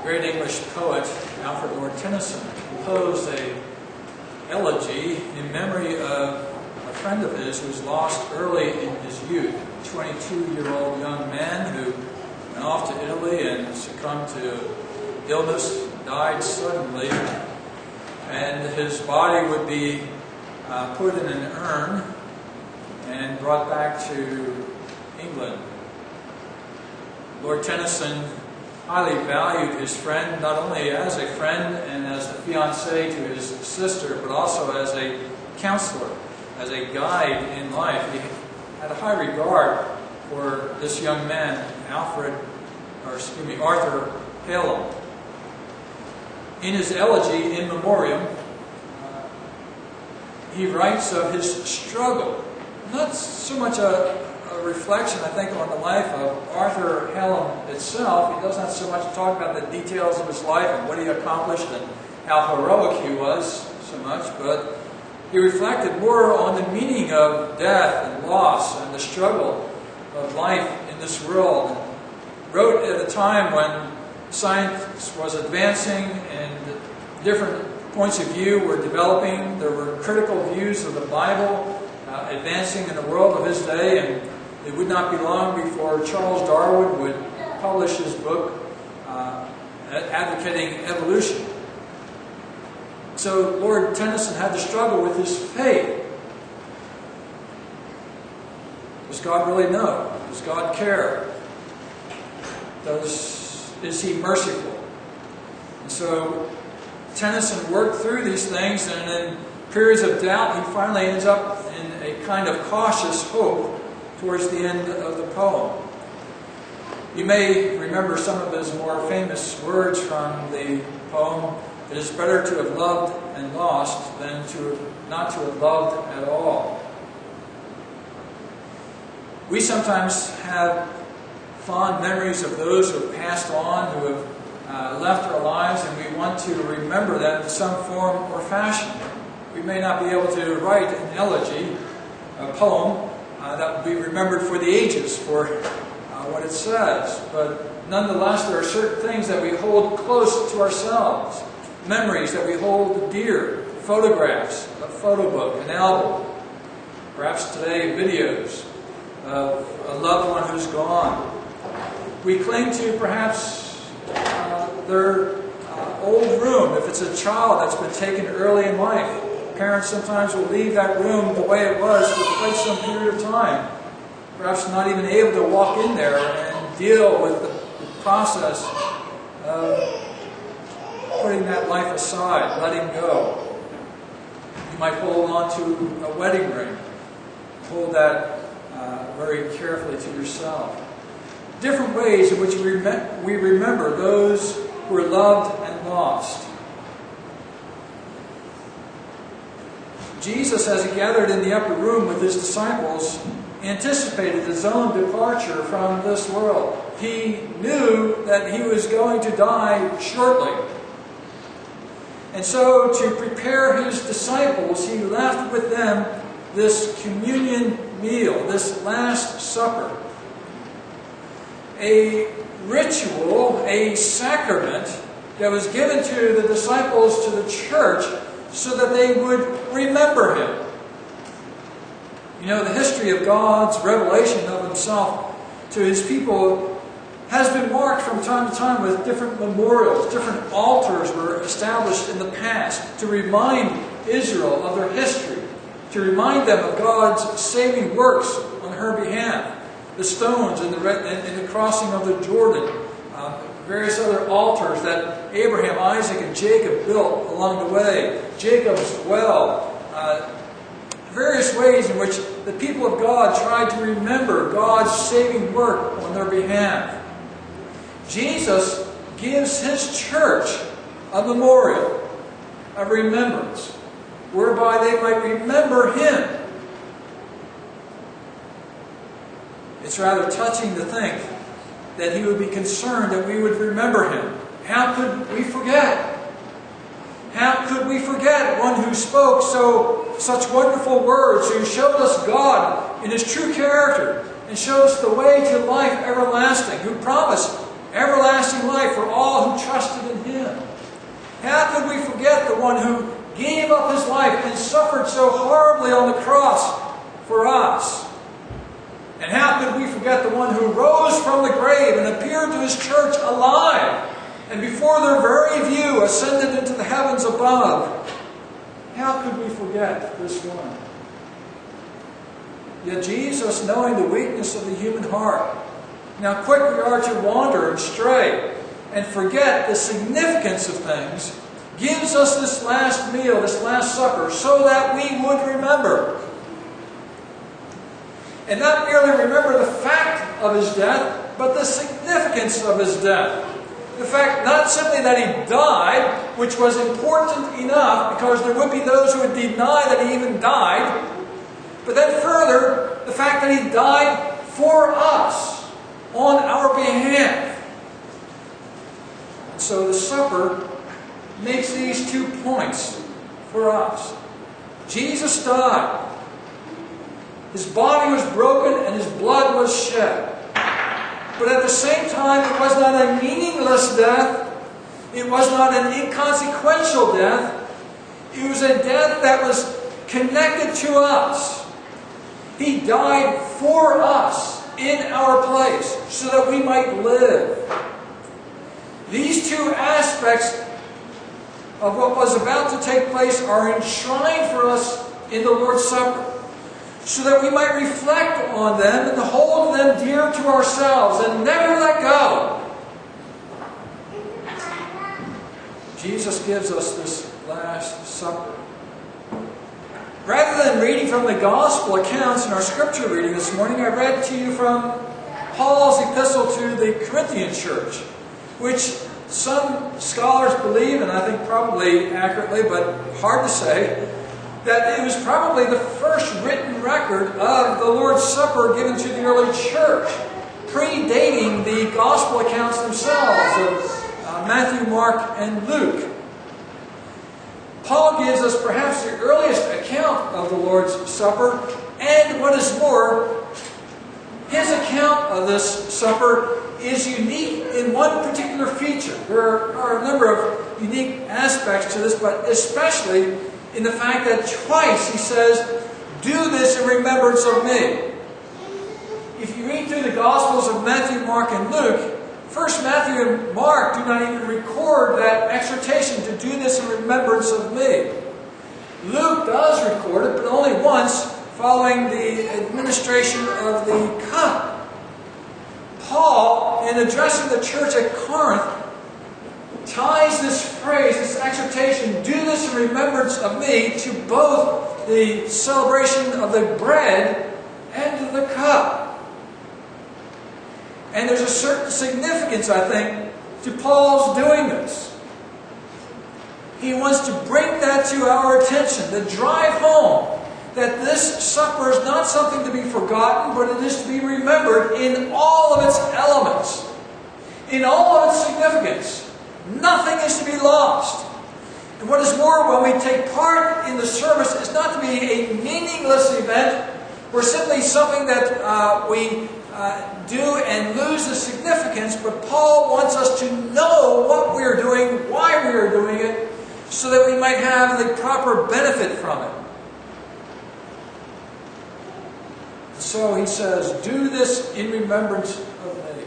great English poet, Alfred Lord Tennyson, composed an elegy in memory of a friend of his who was lost early in his youth, a 22-year-old young man who went off to Italy and succumbed to illness, died suddenly, and his body would be put in an urn and brought back to England. Lord Tennyson highly valued his friend, not only as a friend and as the fiancé to his sister, but also as a counselor, as a guide in life. He had a high regard for this young man, Arthur Hallam. In his elegy, In Memoriam, he writes of his struggle, not so much a reflection, I think, on the life of Arthur Hallam itself. He does not so much talk about the details of his life and what he accomplished and how heroic he was so much, but he reflected more on the meaning of death and loss and the struggle of life in this world. And wrote at a time when science was advancing and different points of view were developing. There were critical views of the Bible advancing in the world of his day, and it would not be long before Charles Darwin would publish his book advocating evolution. So Lord Tennyson had to struggle with his faith. Does God really know? Does God care? Is He merciful? And so Tennyson worked through these things, and in periods of doubt, he finally ends up in a kind of cautious hope towards the end of the poem. You may remember some of his more famous words from the poem. It is better to have loved and lost than not to have loved at all. We sometimes have fond memories of those who have passed on, who have left our lives, and we want to remember them in some form or fashion. We may not be able to write an elegy, a poem, that will be remembered for the ages, for what it says. But nonetheless, there are certain things that we hold close to ourselves. Memories that we hold dear. Photographs, a photo book, an album. Perhaps today, videos of a loved one who's gone. We cling to perhaps their old room. If it's a child that's been taken early in life, parents sometimes will leave that room the way it was for quite some period of time, perhaps not even able to walk in there and deal with the process of putting that life aside, letting go. You might hold on to a wedding ring, hold that very carefully to yourself. Different ways in which we remember those who are loved and lost. Jesus, as he gathered in the upper room with his disciples, anticipated his own departure from this world. He knew that he was going to die shortly. And so, to prepare his disciples, he left with them this communion meal, this Last Supper. A ritual, a sacrament that was given to the disciples, to the church, so that they would remember him. You know, the history of God's revelation of himself to his people has been marked from time to time with different memorials. Different altars were established in the past to remind Israel of their history, to remind them of God's saving works on her behalf. The stones in the crossing of the Jordan, various other altars that Abraham, Isaac, and Jacob built along the way, Jacob's well, various ways in which the people of God tried to remember God's saving work on their behalf. Jesus gives his church a memorial, a remembrance, whereby they might remember him. It's rather touching to think that he would be concerned that we would remember him. How could we forget? How could we forget one who spoke such wonderful words, who showed us God in his true character, and showed us the way to life everlasting, who promised everlasting life for all who trusted in Him. How could we forget the one who gave up His life and suffered so horribly on the cross for us? And how could we forget the one who rose from the grave and appeared to His church alive, and before their very view ascended into the heavens above? How could we forget this one? Yet Jesus, knowing the weakness of the human heart, now quick we are to wander and stray and forget the significance of things, gives us this last meal, this last supper, so that we would remember. And not merely remember the fact of His death, but the significance of His death. The fact not simply that He died, which was important enough, because there would be those who would deny that He even died, but then further, the fact that He died for us, on our behalf. And so the supper makes these 2 points for us. Jesus died. His body was broken and His blood was shed. But at the same time, it was not a meaningless death. It was not an inconsequential death. It was a death that was connected to us. He died for us in our place so that we might live. These 2 aspects of what was about to take place are enshrined for us in the Lord's Supper, so that we might reflect on them and hold them dear to ourselves and never let go. Jesus gives us this Last Supper. Rather than reading from the Gospel accounts in our Scripture reading this morning, I read to you from Paul's epistle to the Corinthian church, which some scholars believe, and I think probably accurately, but hard to say, that it was probably the first written record of the Lord's Supper given to the early church, predating the Gospel accounts themselves of Matthew, Mark, and Luke. Paul gives us perhaps the earliest account of the Lord's Supper, and what is more, his account of this supper is unique in one particular feature. There are a number of unique aspects to this, but especially in the fact that twice he says, "Do this in remembrance of me." If you read through the Gospels of Matthew, Mark, and Luke, first Matthew and Mark do not even record that exhortation to do this in remembrance of me. Luke does record it, but only once, following the administration of the cup. Paul, in addressing the church at Corinth, ties this phrase, this exhortation, "Do this in remembrance of me," to both the celebration of the bread and the cup. And there's a certain significance, I think, to Paul's doing this. He wants to bring that to our attention, to drive home that this supper is not something to be forgotten, but it is to be remembered in all of its elements, in all of its significance. Nothing is to be lost. And what is more, when we take part in the service, it's not to be a meaningless event, or simply something that we do and lose the significance, but Paul wants us to know what we are doing, why we are doing it, so that we might have the proper benefit from it. So he says, "Do this in remembrance of me."